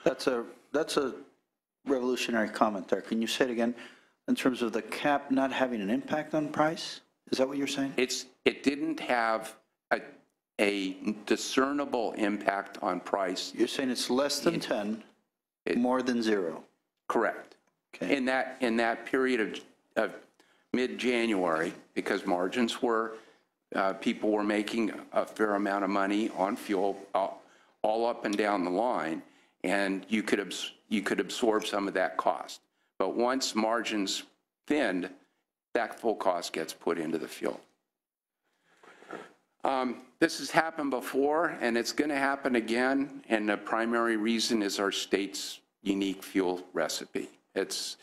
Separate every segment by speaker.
Speaker 1: That's a revolutionary comment there. Can you say it again? In terms of the cap not having an impact on price? Is that what you're saying?
Speaker 2: It didn't have a discernible impact on price.
Speaker 1: You're saying it's less than 10, more than 0.
Speaker 2: Correct.
Speaker 1: Okay.
Speaker 2: In that period of mid-January, because margins were, people were making a fair amount of money on fuel all up and down the line, and you could absorb some of that cost. But once margins thinned, that full cost gets put into the fuel. This has happened before, and it's going to happen again, and the primary reason is our state's unique fuel recipe. That's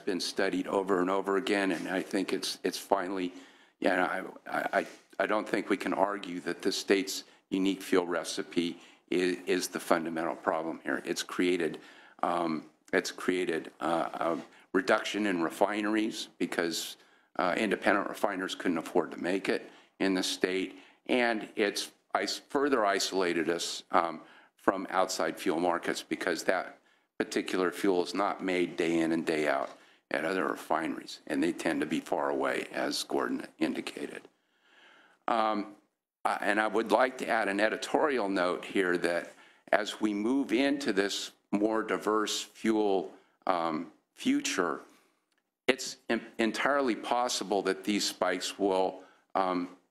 Speaker 2: been studied over and over again, and I think it's finally, I don't think we can argue that the state's unique fuel recipe is the fundamental problem here. It's created a reduction in refineries because independent refiners couldn't afford to make it in the state, and it's further isolated us from outside fuel markets because that particular fuel is not made day in and day out at other refineries, and they tend to be far away, as Gordon indicated. And I would like to add an editorial note here that as we move into this more diverse fuel future, it's entirely possible that these spikes will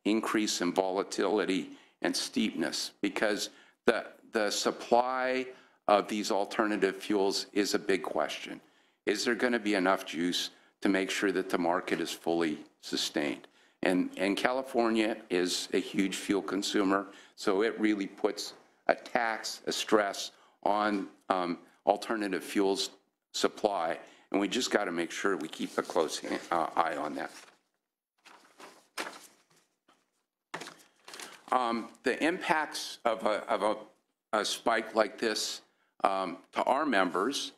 Speaker 2: increase in volatility and steepness because the supply of these alternative fuels is a big question. Is there going to be enough juice to make sure that the market is fully sustained? And California is a huge fuel consumer, so it really puts a stress on alternative fuels supply, and we just got to make sure we keep a close eye on that. The impacts of a spike like this to our members,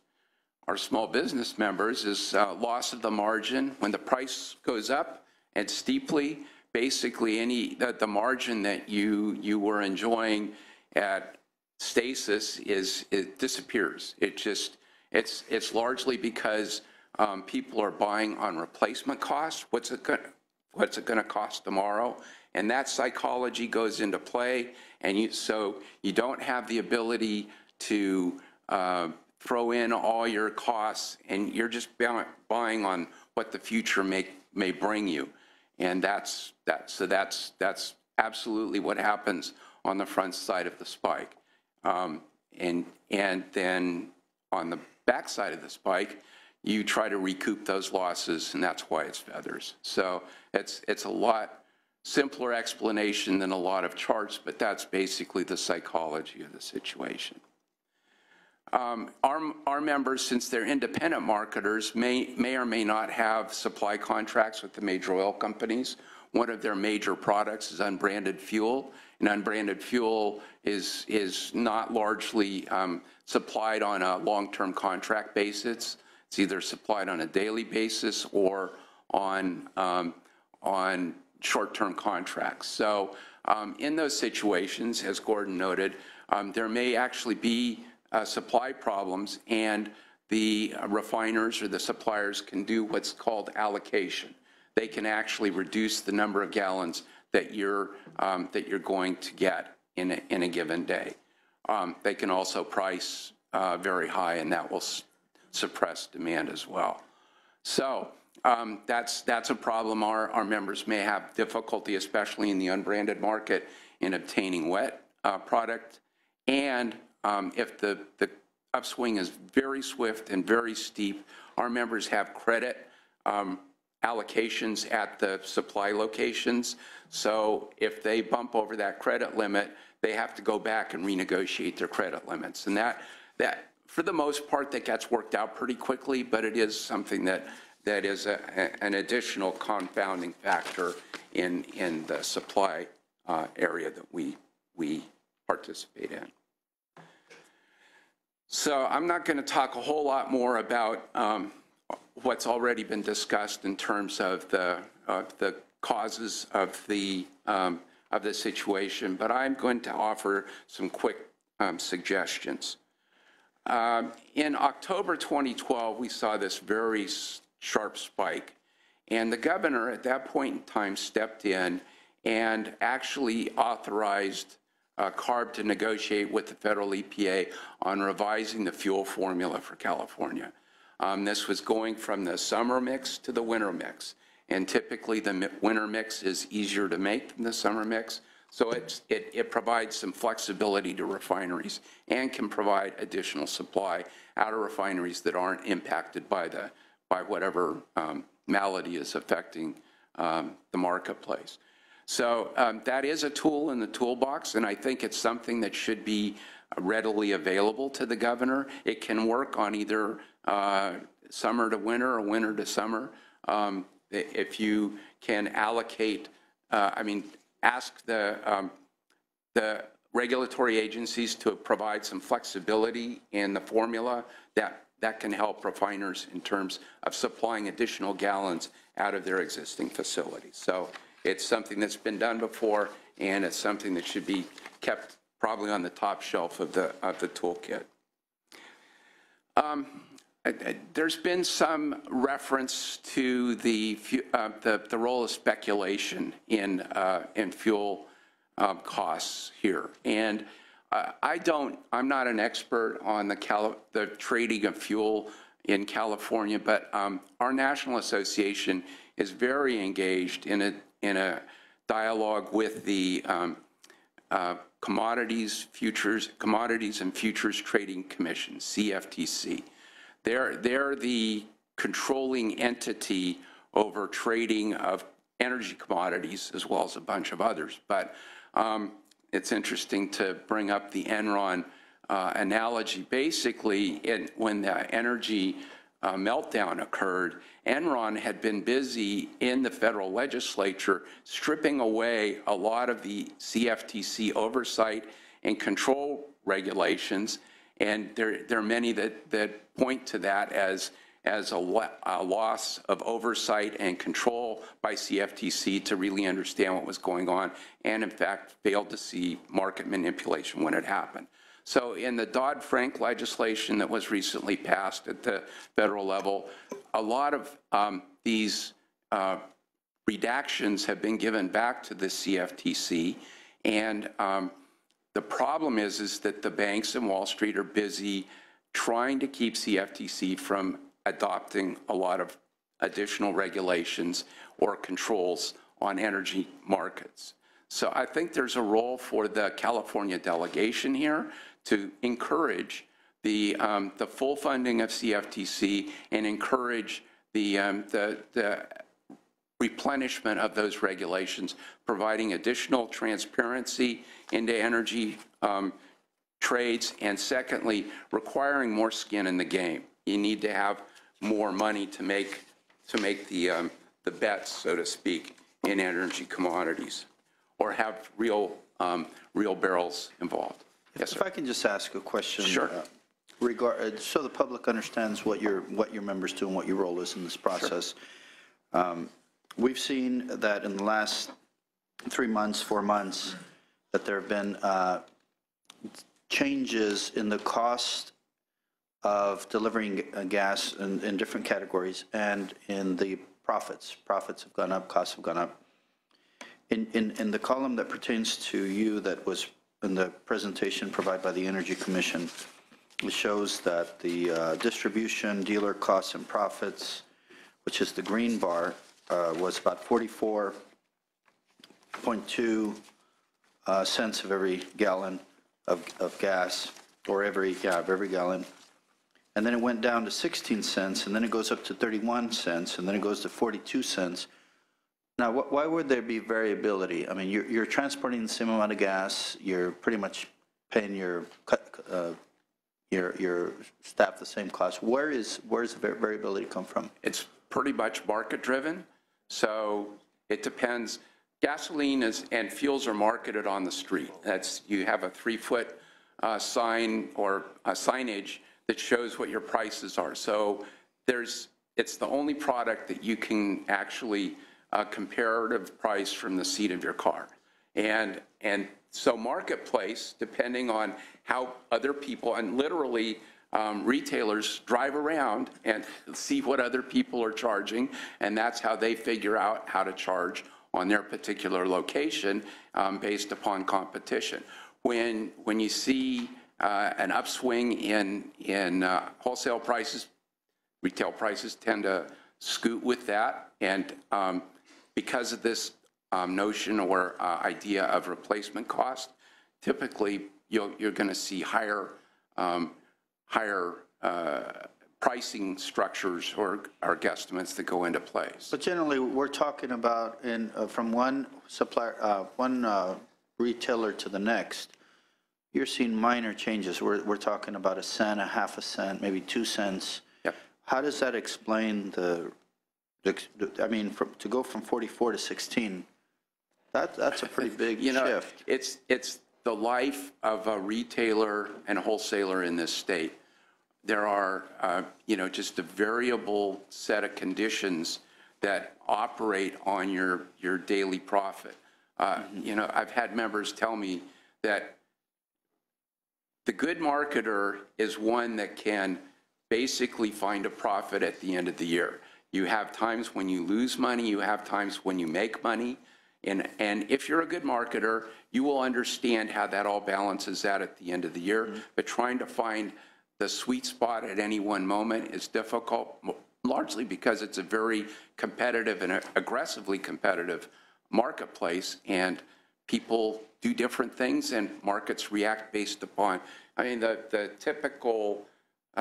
Speaker 2: our small business members, is loss of the margin. When the price goes up and steeply, basically the margin that you were enjoying at stasis it disappears. It's largely because people are buying on replacement costs. What's it going to cost tomorrow? And that psychology goes into play, and so you don't have the ability to throw in all your costs, and you're just buying on what the future may bring you, and that's absolutely what happens on the front side of the spike, and then on the back side of the spike, you try to recoup those losses, and that's why it's feathers. So it's a lot simpler explanation than a lot of charts, but that's basically the psychology of the situation. Our members, since they're independent marketers, may or may not have supply contracts with the major oil companies. One of their major products is unbranded fuel, and unbranded fuel is not largely supplied on a long-term contract basis. It's either supplied on a daily basis or on short-term contracts. So in those situations, as Gordon noted, there may actually be supply problems, and the refiners or the suppliers can do what's called allocation. They can actually reduce the number of gallons that you're going to get in a given day. They can also price very high, and that will suppress demand as well. So that's a problem. Our members may have difficulty, especially in the unbranded market, in obtaining wet product, and if the upswing is very swift and very steep, our members have credit allocations at the supply locations. So if they bump over that credit limit, they have to go back and renegotiate their credit limits. And that for the most part, that gets worked out pretty quickly, but it is something that is an additional confounding factor in the supply area that we participate in. So I'm not going to talk a whole lot more about what's already been discussed in terms of the causes of the situation, but I'm going to offer some quick suggestions. In October 2012, we saw this very sharp spike. And the governor at that point in time stepped in and actually authorized CARB to negotiate with the federal EPA on revising the fuel formula for California. This was going from the summer mix to the winter mix. And typically the winter mix is easier to make than the summer mix. So it provides some flexibility to refineries and can provide additional supply out of refineries that aren't impacted by whatever malady is affecting the marketplace. So that is a tool in the toolbox, and I think it's something that should be readily available to the governor. It can work on either summer to winter or winter to summer. If you can allocate, ask the regulatory agencies to provide some flexibility in the formula, that can help refiners in terms of supplying additional gallons out of their existing facilities. So it's something that's been done before, and it's something that should be kept probably on the top shelf of the toolkit. There's been some reference to the role of speculation in fuel costs here, and I'm not an expert on the trading of fuel in California, but our national association is very engaged in a dialogue with the Commodities and Futures Trading Commission, CFTC. They're the controlling entity over trading of energy commodities as well as a bunch of others. But it's interesting to bring up the Enron analogy. Basically, when the energy meltdown occurred, Enron had been busy in the federal legislature stripping away a lot of the CFTC oversight and control regulations. And there are many that point to that as a loss of oversight and control by CFTC to really understand what was going on, and in fact failed to see market manipulation when it happened. So in the Dodd-Frank legislation that was recently passed at the federal level, a lot of these redactions have been given back to the CFTC, and the problem is that the banks and Wall Street are busy trying to keep CFTC from adopting a lot of additional regulations or controls on energy markets. So I think there's a role for the California delegation here to encourage the full funding of CFTC and encourage the replenishment of those regulations, providing additional transparency into energy trades, and secondly, requiring more skin in the game. You need to have more money to make the bets, so to speak, in energy commodities, or have real barrels involved. Yes, sir.
Speaker 1: If I can just ask a question.
Speaker 2: Sure.
Speaker 1: So the public understands what your members do and what your role is in this process. Sure. We've seen that in the last 3 months, 4 months, that there have been changes in the cost of delivering gas in different categories, and in the profits. Profits have gone up, costs have gone up. In the column that pertains to you that was in the presentation provided by the Energy Commission, it shows that the distribution, dealer costs and profits, which is the green bar, was about 44.2 cents of every gallon of gas, or every gallon. And then it went down to 16 cents, and then it goes up to 31 cents, and then it goes to 42 cents. Now, why would there be variability? I mean, you're transporting the same amount of gas. You're pretty much paying your staff the same cost. Where's the variability come from?
Speaker 2: It's pretty much market driven. So it depends. Gasoline and fuels are marketed on the street. You have a 3-foot sign or a signage that shows what your prices are. So it's the only product that you can actually comparative price from the seat of your car. And so marketplace, depending on how other people, and literally retailers drive around and see what other people are charging, and that's how they figure out how to charge on their particular location based upon competition. When you see an upswing in wholesale prices, retail prices tend to scoot with that, and because of this notion or idea of replacement cost, typically you're going to see higher pricing structures or guesstimates that go into place.
Speaker 1: But generally, we're talking about from one supplier, one retailer to the next, you're seeing minor changes. We're talking about a cent, a half a cent, maybe 2 cents.
Speaker 2: Yep.
Speaker 1: How does that explain I mean, to go from 44 to 16, that's a pretty big shift.
Speaker 2: It's the life of a retailer and wholesaler in this state. There are, just a variable set of conditions that operate on your daily profit. I've had members tell me that the good marketer is one that can basically find a profit at the end of the year. You have times when you lose money, you have times when you make money, and if you're a good marketer, you will understand how that all balances out at the end of the year. Mm-hmm. But trying to find the sweet spot at any one moment is difficult, largely because it's a very competitive and aggressively competitive marketplace, and people do different things and markets react based upon, the typical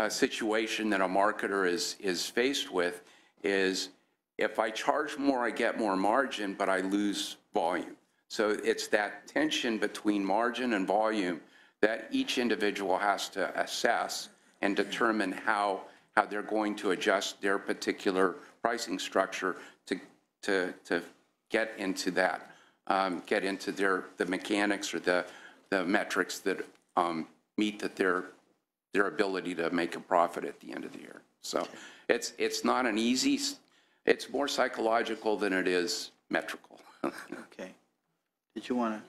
Speaker 2: situation that a marketer is faced with is, if I charge more, I get more margin, but I lose volume. So it's that tension between margin and volume that each individual has to assess and determine how they're going to adjust their particular pricing structure to get into that, get into the mechanics or the metrics that meet their ability to make a profit at the end of the year. So it's not an easy, it's more psychological than it is metrical.
Speaker 1: Okay. Did you want to?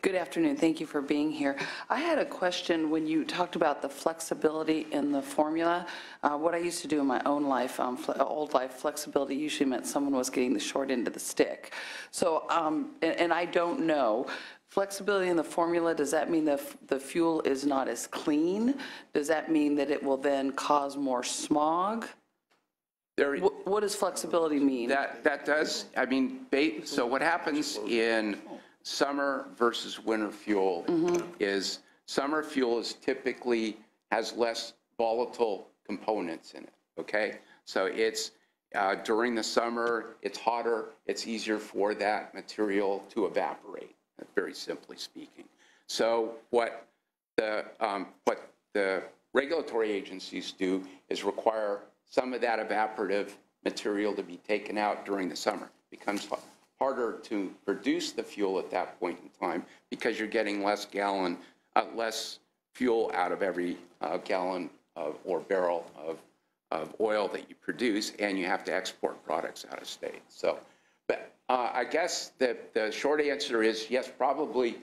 Speaker 3: Good afternoon. Thank you for being here. I had a question when you talked about the flexibility in the formula. What I used to do in my own life, old life, flexibility usually meant someone was getting the short end of the stick. So, and I don't know. Flexibility in the formula, does that mean the fuel is not as clean? Does that mean that it will then cause more smog? What does flexibility mean?
Speaker 2: That does, so what happens in summer versus winter fuel is summer fuel typically has less volatile components in it, okay? So it's, during the summer, it's hotter, it's easier for that material to evaporate, very simply speaking. So what the regulatory agencies do is require some of that evaporative material to be taken out during the summer. It becomes harder to produce the fuel at that point in time because you're getting less fuel out of every gallon or barrel of oil that you produce, and you have to export products out of state. So, but I guess the short answer is yes, probably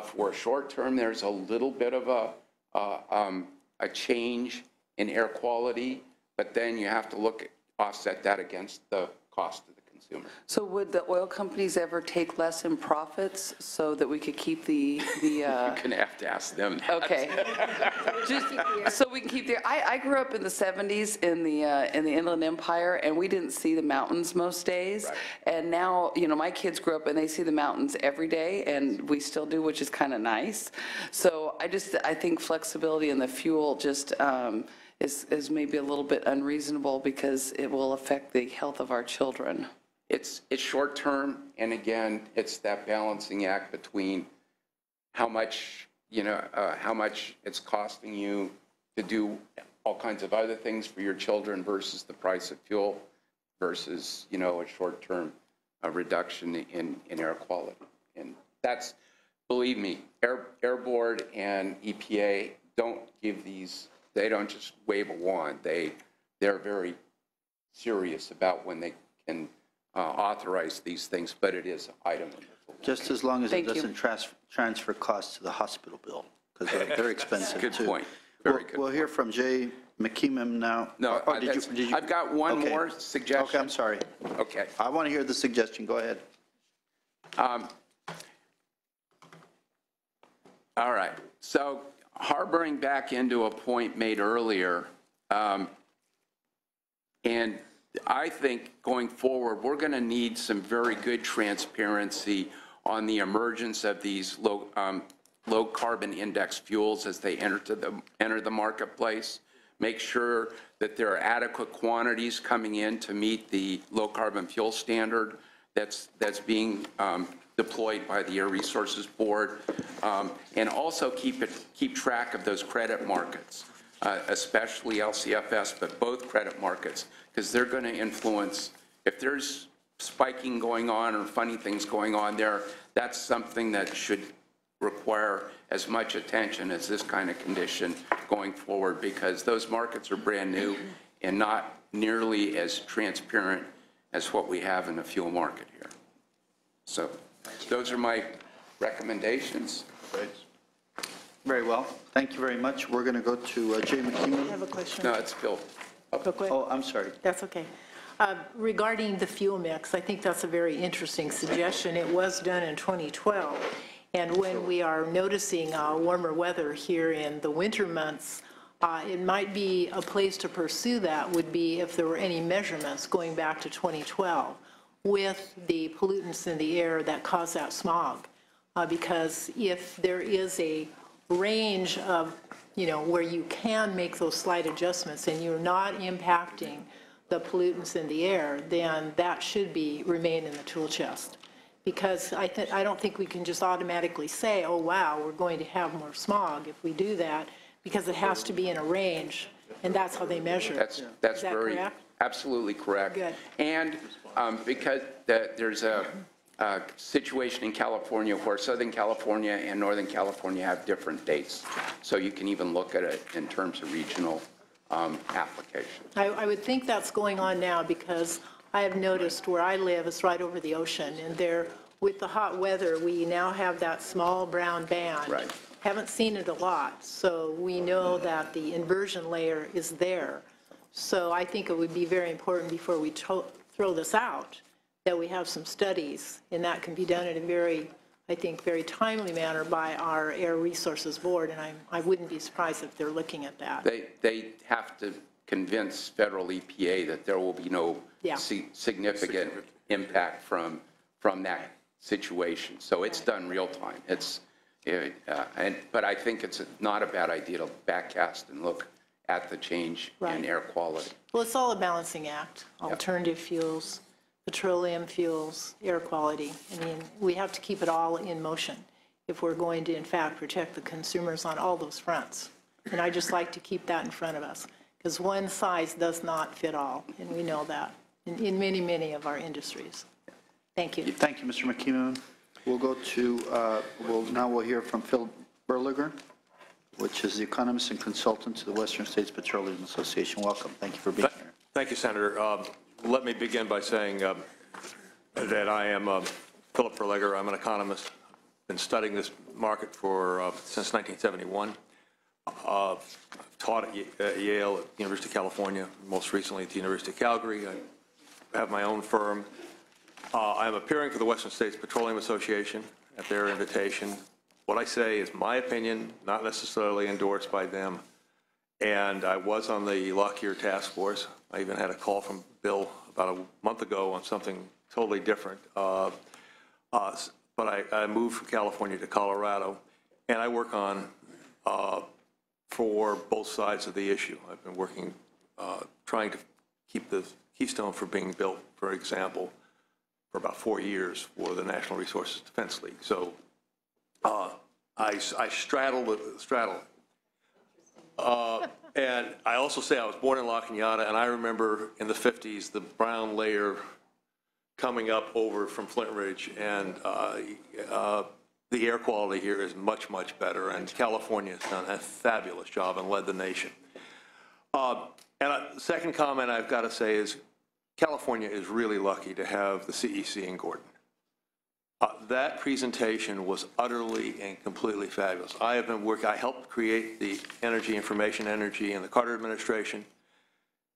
Speaker 2: for a short term, there's a little bit of a change in air quality, but then you have to offset that against the cost of the consumer. So
Speaker 3: would the oil companies ever take less in profits so that we could keep the
Speaker 2: You're going to have to ask them that.
Speaker 3: Okay. Just so we can keep I grew up in the 70s in the Inland Empire, and we didn't see the mountains most days. Right. And now, my kids grew up and they see the mountains every day, and we still do, which is kind of nice. So I think flexibility in the fuel just is maybe a little bit unreasonable because it will affect the health of our children.
Speaker 2: It's short term, and again, it's that balancing act between how much it's costing you to do all kinds of other things for your children versus the price of fuel versus, a short term reduction in air quality. And that's, believe me, Air Board and EPA don't give these. They don't just wave a wand. They're very serious about when they can authorize these things, but it is an item.
Speaker 1: Just as long as it doesn't transfer costs to the hospital bill, because they're expensive too.
Speaker 2: Good point. Very good.
Speaker 1: We'll hear from Jay McKeeman now.
Speaker 2: No,
Speaker 1: Or did you?
Speaker 2: I've got one
Speaker 1: Okay.
Speaker 2: more suggestion.
Speaker 1: Okay, I'm sorry.
Speaker 2: Okay.
Speaker 1: I want to hear the suggestion. Go ahead.
Speaker 2: All right. So harboring back into a point made earlier, and I think going forward, we're going to need some very good transparency on the emergence of these low carbon index fuels as they enter the marketplace. Make sure that there are adequate quantities coming in to meet the low carbon fuel standard that's being deployed by the Air Resources Board, and also keep track of those credit markets, especially LCFS, but both credit markets, because they're going to influence, if there's spiking going on or funny things going on there, that's something that should require as much attention as this kind of condition going forward, because those markets are brand new and not nearly as transparent as what we have in the fuel market here. So those are my recommendations.
Speaker 1: Great. Very well. Thank you very much. We're going to go to Jay
Speaker 4: I
Speaker 1: McKeeman.
Speaker 4: have a question.
Speaker 2: No, it's Bill.
Speaker 4: Real quick.
Speaker 1: Oh, I'm sorry.
Speaker 4: That's okay. Regarding the fuel mix, I think that's a very interesting suggestion. It was done in 2012, and when we are noticing warmer weather here in the winter months, it might be a place to pursue that would be if there were any measurements going back to 2012 with the pollutants in the air that cause that smog. Because if there is a range of, where you can make those slight adjustments and you're not impacting the pollutants in the air, then that should remain in the tool chest. Because I don't think we can just automatically say, oh, wow, we're going to have more smog if we do that, because it has to be in a range, and that's how they measure.
Speaker 2: That's
Speaker 4: Is that
Speaker 2: very,
Speaker 4: correct?
Speaker 2: absolutely correct.
Speaker 4: Good.
Speaker 2: And because there's a situation in California where Southern California and Northern California have different dates. So you can even look at it in terms of regional application.
Speaker 4: I would think that's going on now, because I have noticed where I live, it's right over the ocean, and there, with the hot weather, we now have that small brown band.
Speaker 2: Right.
Speaker 4: Haven't seen it a lot, so we know that the inversion layer is there. So I think it would be very important before we throw this out, that we have some studies, and that can be done in a very, I think, very timely manner by our Air Resources Board, and I wouldn't be surprised if they're looking at that.
Speaker 2: They have to convince federal EPA that there will be no significant impact from that situation. So it's done real time. But I think it's not a bad idea to backcast and look at the change in air quality.
Speaker 4: Well, it's all a balancing act. Alternative fuels, petroleum fuels, air quality. I mean, we have to keep it all in motion if we're going to, in fact, protect the consumers on all those fronts. And I just like to keep that in front of us, because one size does not fit all, and we know that in many, many of our industries. Thank you.
Speaker 1: Thank you, Mr. McKeeman. We'll go to, now we'll hear from Phil Berliger, which is the economist and consultant to the Western States Petroleum Association. Welcome. Thank you for being here.
Speaker 5: Thank you, Senator. Let me begin by saying that I am Philip Berliger. I'm an economist. Been studying this market since 1971. Taught at Yale, at the University of California, most recently at the University of Calgary. I have my own firm. I am appearing for the Western States Petroleum Association at their invitation. What I say is my opinion, not necessarily endorsed by them. And I was on the Lockyer task force. I even had a call from Bill about a month ago on something totally different. But I moved from California to Colorado, and I work on for both sides of the issue. I've been working, trying to keep the Keystone from being built, for example, for about 4 years for the National Resources Defense League. So I straddle it. And I also say I was born in La Cañada, and I remember in the 50s the brown layer coming up over from Flint Ridge, and the air quality here is much, much better, and California has done a fabulous job and led the nation. And second comment I've got to say is California is really lucky to have the CEC in Gordon. That presentation was utterly and completely fabulous. I helped create the Energy Information Energy in the Carter administration,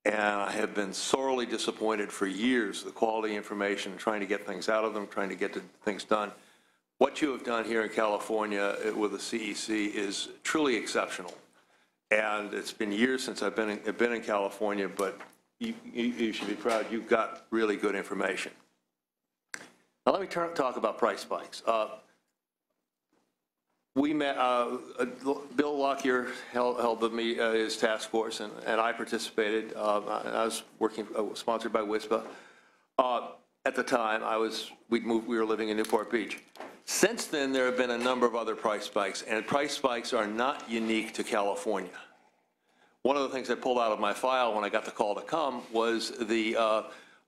Speaker 5: and I have been sorely disappointed for years, the quality information, trying to get things out of them, trying to get things done. What you have done here in California with the CEC is truly exceptional. And it's been years since I've been in California, but you should be proud. You've got really good information. Now let me talk about price spikes. We met, Bill Lockyer held his task force, and I participated. I was working, sponsored by WISPA. At the time, we were living in Newport Beach. Since then, there have been a number of other price spikes, and price spikes are not unique to California. One of the things I pulled out of my file when I got the call to come was the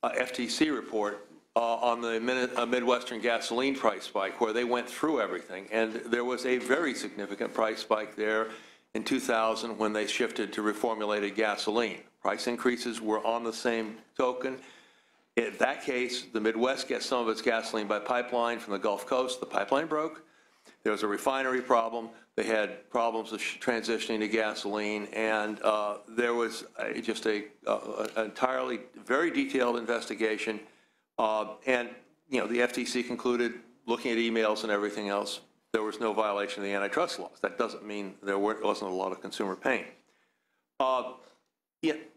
Speaker 5: FTC report on the Midwestern gasoline price spike, where they went through everything. And there was a very significant price spike there in 2000 when they shifted to reformulated gasoline. Price increases were on the same token. In that case, the Midwest gets some of its gasoline by pipeline from the Gulf Coast. The pipeline broke. There was a refinery problem. They had problems of transitioning to gasoline, and there was just an entirely very detailed investigation. And the FTC concluded, looking at emails and everything else, there was no violation of the antitrust laws. That doesn't mean there wasn't a lot of consumer pain.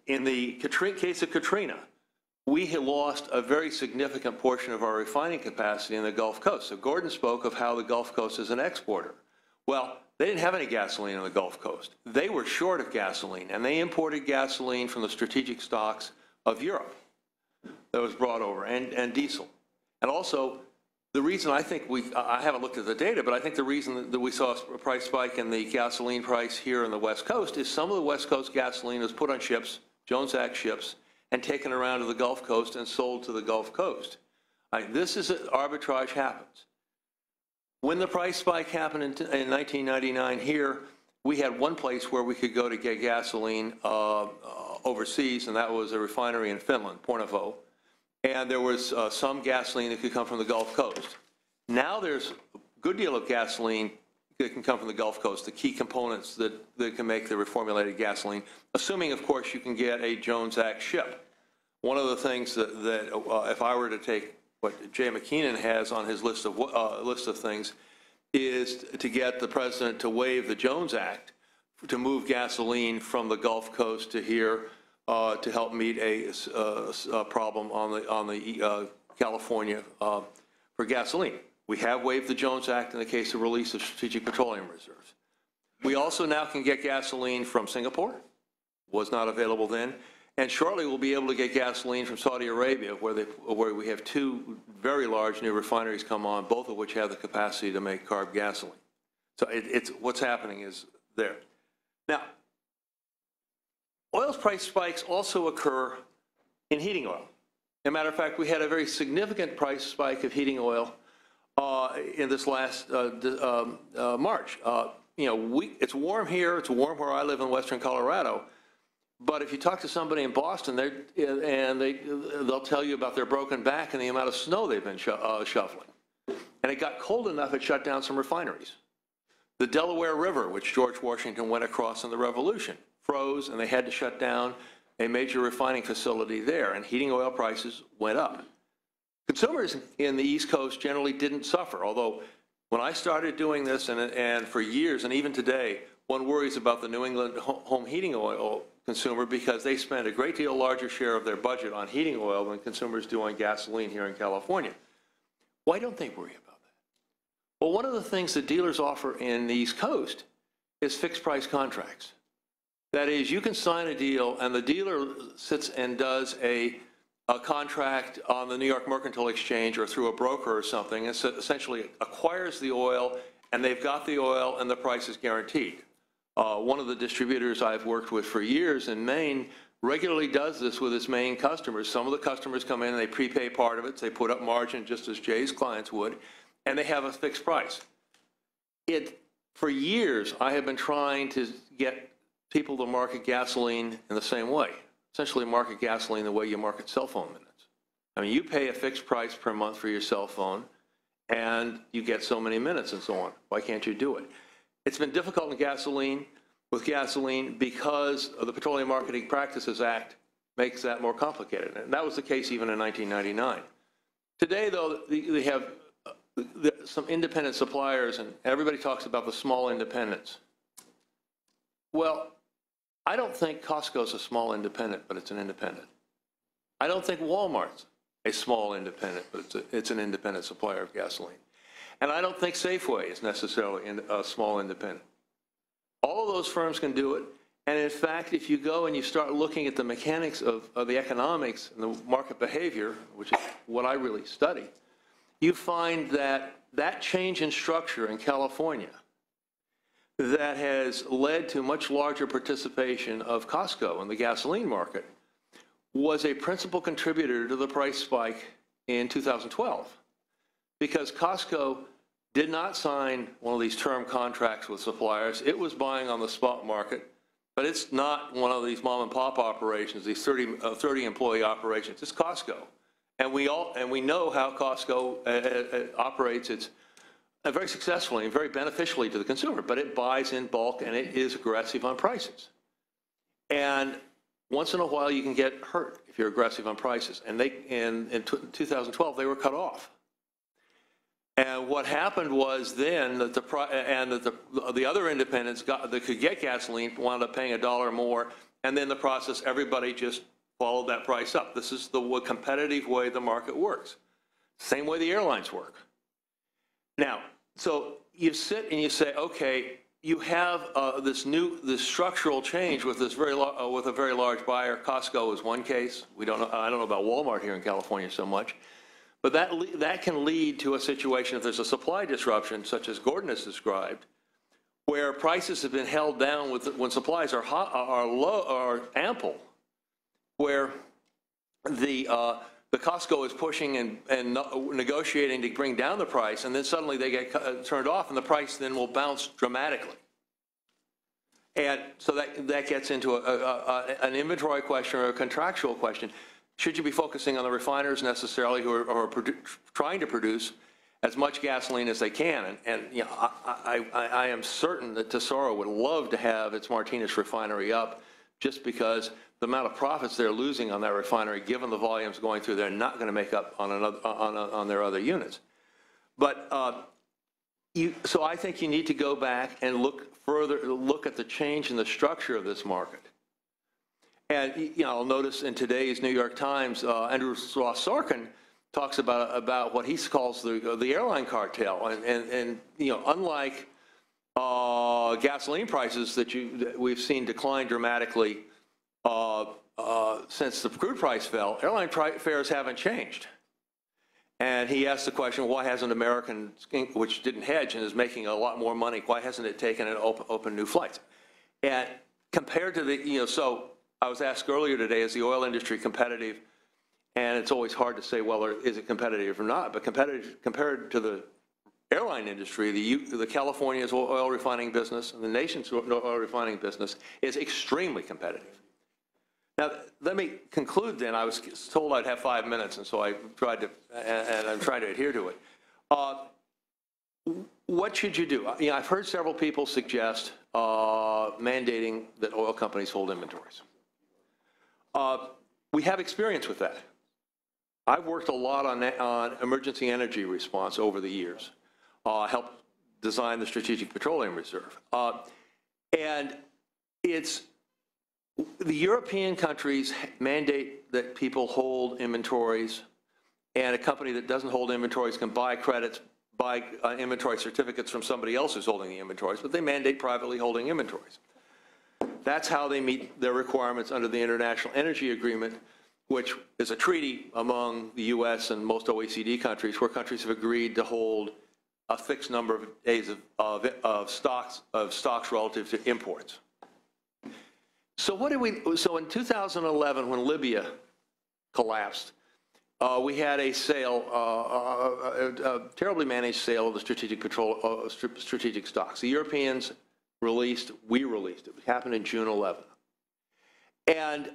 Speaker 5: In the case of Katrina, we had lost a very significant portion of our refining capacity in the Gulf Coast. So Gordon spoke of how the Gulf Coast is an exporter. Well, they didn't have any gasoline on the Gulf Coast. They were short of gasoline, and they imported gasoline from the strategic stocks of Europe that was brought over, and diesel. And also, the reason I think I haven't looked at the data, but I think the reason that we saw a price spike in the gasoline price here on the West Coast is some of the West Coast gasoline was put on ships, Jones Act ships, and taken around to the Gulf Coast and sold to the Gulf Coast. This is arbitrage happens. When the price spike happened in 1999 here, we had one place where we could go to get gasoline overseas, and that was a refinery in Finland, Pornavo. And there was some gasoline that could come from the Gulf Coast. Now there's a good deal of gasoline that can come from the Gulf Coast, the key components that can make the reformulated gasoline, assuming, of course, you can get a Jones Act ship. One of the things that if I were to take what Jay McKeenan has on his list of things is to get the president to waive the Jones Act to move gasoline from the Gulf Coast to here to help meet a problem on the California for gasoline. We have waived the Jones Act in the case of release of strategic petroleum reserves. We also now can get gasoline from Singapore, was not available then, and shortly we'll be able to get gasoline from Saudi Arabia, where we have two very large new refineries come on, both of which have the capacity to make carb gasoline. So what's happening is there. Now, oil price spikes also occur in heating oil. As a matter of fact, we had a very significant price spike of heating oil in this last March. It's warm here. It's warm where I live in western Colorado. But if you talk to somebody in Boston, they'll tell you about their broken back and the amount of snow they've been shoveling. And it got cold enough, it shut down some refineries. The Delaware River, which George Washington went across in the Revolution, froze, and they had to shut down a major refining facility there, and heating oil prices went up. Consumers in the East Coast generally didn't suffer, although when I started doing this, and for years, and even today, one worries about the New England home heating oil consumer because they spend a great deal larger share of their budget on heating oil than consumers do on gasoline here in California. Why don't they worry about that? Well, one of the things that dealers offer in the East Coast is fixed price contracts. That is, you can sign a deal and the dealer sits and does a contract on the New York Mercantile Exchange or through a broker or something, and so essentially acquires the oil, and they've got the oil and the price is guaranteed. One of the distributors I've worked with for years in Maine regularly does this with its Maine customers. Some of the customers come in and they prepay part of it, so they put up margin just as Jay's clients would, and they have a fixed price. For years, I have been trying to get people to market gasoline in the same way, essentially market gasoline the way you market cell phone minutes. I mean, you pay a fixed price per month for your cell phone, and you get so many minutes and so on. Why can't you do it? It's been difficult in gasoline, with gasoline, because of the Petroleum Marketing Practices Act makes that more complicated. And that was the case even in 1999. Today, though, they have some independent suppliers, and everybody talks about the small independents. Well, I don't think Costco's a small independent, but it's an independent. I don't think Walmart's a small independent, but it's an independent supplier of gasoline. And I don't think Safeway is necessarily a small independent. All of those firms can do it. And in fact, if you go and you start looking at the mechanics of the economics and the market behavior, which is what I really study, you find that that change in structure in California that has led to much larger participation of Costco in the gasoline market was a principal contributor to the price spike in 2012, because Costco did not sign one of these term contracts with suppliers. It was buying on the spot market, but it's not one of these mom and pop operations, these 30 employee operations. It's Costco. And we know how Costco operates. It's very successfully and very beneficially to the consumer, but it buys in bulk and it is aggressive on prices. And once in a while you can get hurt if you're aggressive on prices. And in 2012 they were cut off. And what happened was then that the other independents that could get gasoline wound up paying $1 more, and then the process, everybody just followed that price up. This is the competitive way the market works. Same way the airlines work. Now, so you sit and you say, okay, you have this structural change with this with a very large buyer. Costco is one case. I don't know about Walmart here in California so much. But that can lead to a situation, if there's a supply disruption, such as Gordon has described, where prices have been held down when supplies are ample, where the Costco is pushing and negotiating to bring down the price, and then suddenly they get turned off, and the price then will bounce dramatically. And so that gets into an inventory question or a contractual question. Should you be focusing on the refiners necessarily who are trying to produce as much gasoline as they can? And you know, I am certain that Tesoro would love to have its Martinez refinery up, just because the amount of profits they're losing on that refinery, given the volumes going through, they're not going to make up on their other units. But so I think you need to go back and look at the change in the structure of this market. And you know, I'll notice in today's New York Times, Andrew Ross Sorkin talks about what he calls the airline cartel, and you know, unlike gasoline prices that we've seen decline dramatically since the crude price fell, airline fares haven't changed. And he asked the question, why hasn't American, which didn't hedge and is making a lot more money, why hasn't it taken and opened new flights? And compared to the, you know, so I was asked earlier today, is the oil industry competitive? And it's always hard to say, well, is it competitive or not? But compared to the airline industry, the California's oil refining business and the nation's oil refining business is extremely competitive. Now, let me conclude then. I was told I'd have 5 minutes, and so I tried to, and I'm trying to adhere to it. What should you do? You know, I've heard several people suggest mandating that oil companies hold inventories. We have experience with that. I've worked a lot on emergency energy response over the years, helped design the Strategic Petroleum Reserve. And the European countries mandate that people hold inventories, and a company that doesn't hold inventories can buy credits, buy inventory certificates from somebody else who's holding the inventories, but they mandate privately holding inventories. That's how they meet their requirements under the International Energy Agreement, which is a treaty among the U.S. and most OECD countries, where countries have agreed to hold a fixed number of days of stocks relative to imports. So so in 2011, when Libya collapsed, we had a sale, a terribly managed sale of the strategic stocks. The Europeans released, we released it. It happened in June 11. And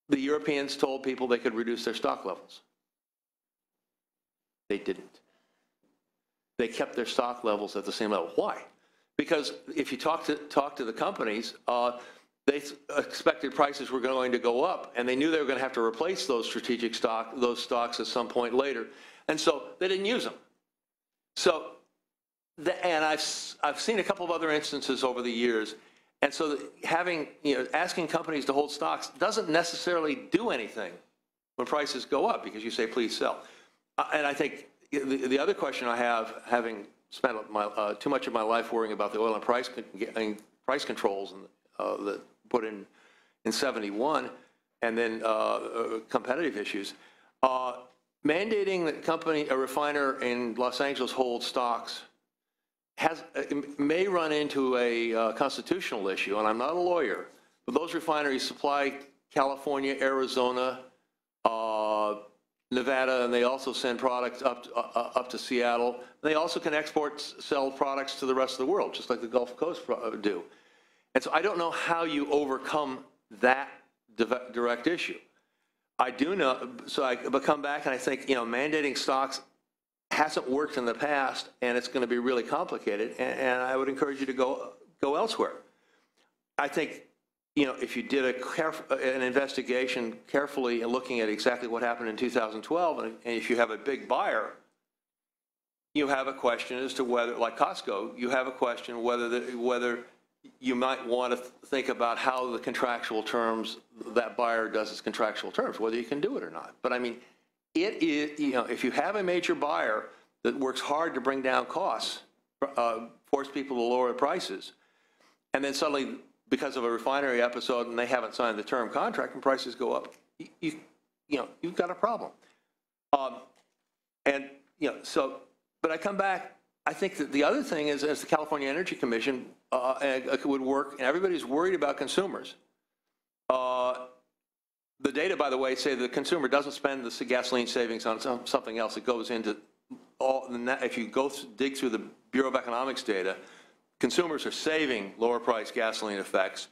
Speaker 5: the Europeans told people they could reduce their stock levels. They didn't. they kept their stock levels at the same level. Why? Because if you talk to the companies, they expected prices were going to go up, and they knew they were going to have to replace those strategic stocks at some point later, and so they didn't use them. So, and I've seen a couple of other instances over the years, and so asking companies to hold stocks doesn't necessarily do anything when prices go up, because you say, please sell. And I think the other question I have, having spent too much of my life worrying about the oil and price controls that put in 71, and then competitive issues, mandating that a refiner in Los Angeles hold stocks may run into a constitutional issue, and I'm not a lawyer, but those refineries supply California, Arizona, Nevada, and they also send products up to Seattle. They also can sell products to the rest of the world, just like the Gulf Coast do. And so I don't know how you overcome that direct issue. I do know, so I come back and I think, mandating stocks hasn't worked in the past, and it's going to be really complicated, and I would encourage you to go elsewhere. I think, if you did an investigation carefully and looking at exactly what happened in 2012, and if you have a big buyer, you have a question as to whether, like Costco, you have a question whether you might want to think about how the contractual terms, that buyer does its contractual terms, whether you can do it or not. But I mean, it is, if you have a major buyer that works hard to bring down costs, force people to lower prices, and then suddenly, because of a refinery episode and they haven't signed the term contract and prices go up, you've got a problem. But I come back, I think that the other thing is, as the California Energy Commission would work, and everybody's worried about consumers. The data, by the way, say the consumer doesn't spend the gasoline savings on something else. It goes into if you dig through the Bureau of Economics data, consumers are saving lower price gasoline effects,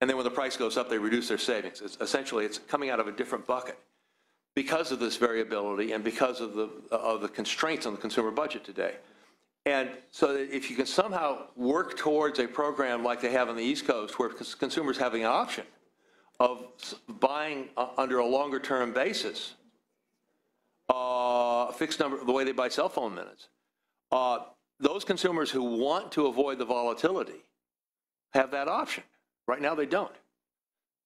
Speaker 5: and then when the price goes up, they reduce their savings. Essentially, it's coming out of a different bucket because of this variability and because of the constraints on the consumer budget today. And so if you can somehow work towards a program like they have on the East Coast, where consumers have an option of buying under a longer term basis, fixed number, the way they buy cell phone minutes, those consumers who want to avoid the volatility have that option. Right now they don't.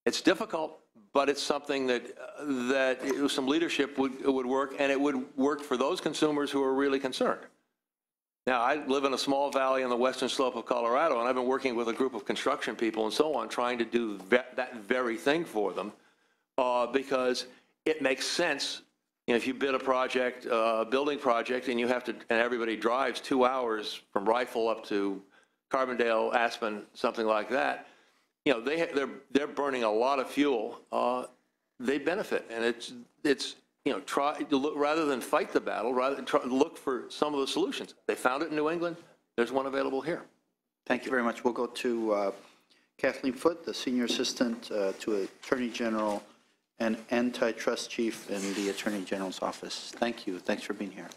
Speaker 5: It's difficult, but it's something that some leadership would work, and it would work for those consumers who are really concerned. Now, I live in a small valley on the western slope of Colorado, and I've been working with a group of construction people and so on, trying to do that very thing for them, because it makes sense. If you bid a project, a building project, and and everybody drives 2 hours from Rifle up to Carbondale, Aspen, something like that, they're burning a lot of fuel. They benefit, and it's try to look, rather than fight the battle, rather than look for some of the solutions. They found it in New England. There's one available here.
Speaker 1: Thank you very much. We'll go to Kathleen Foote, the Senior Assistant to Attorney General and Antitrust Chief in the Attorney General's Office. Thank you. Thanks for being here.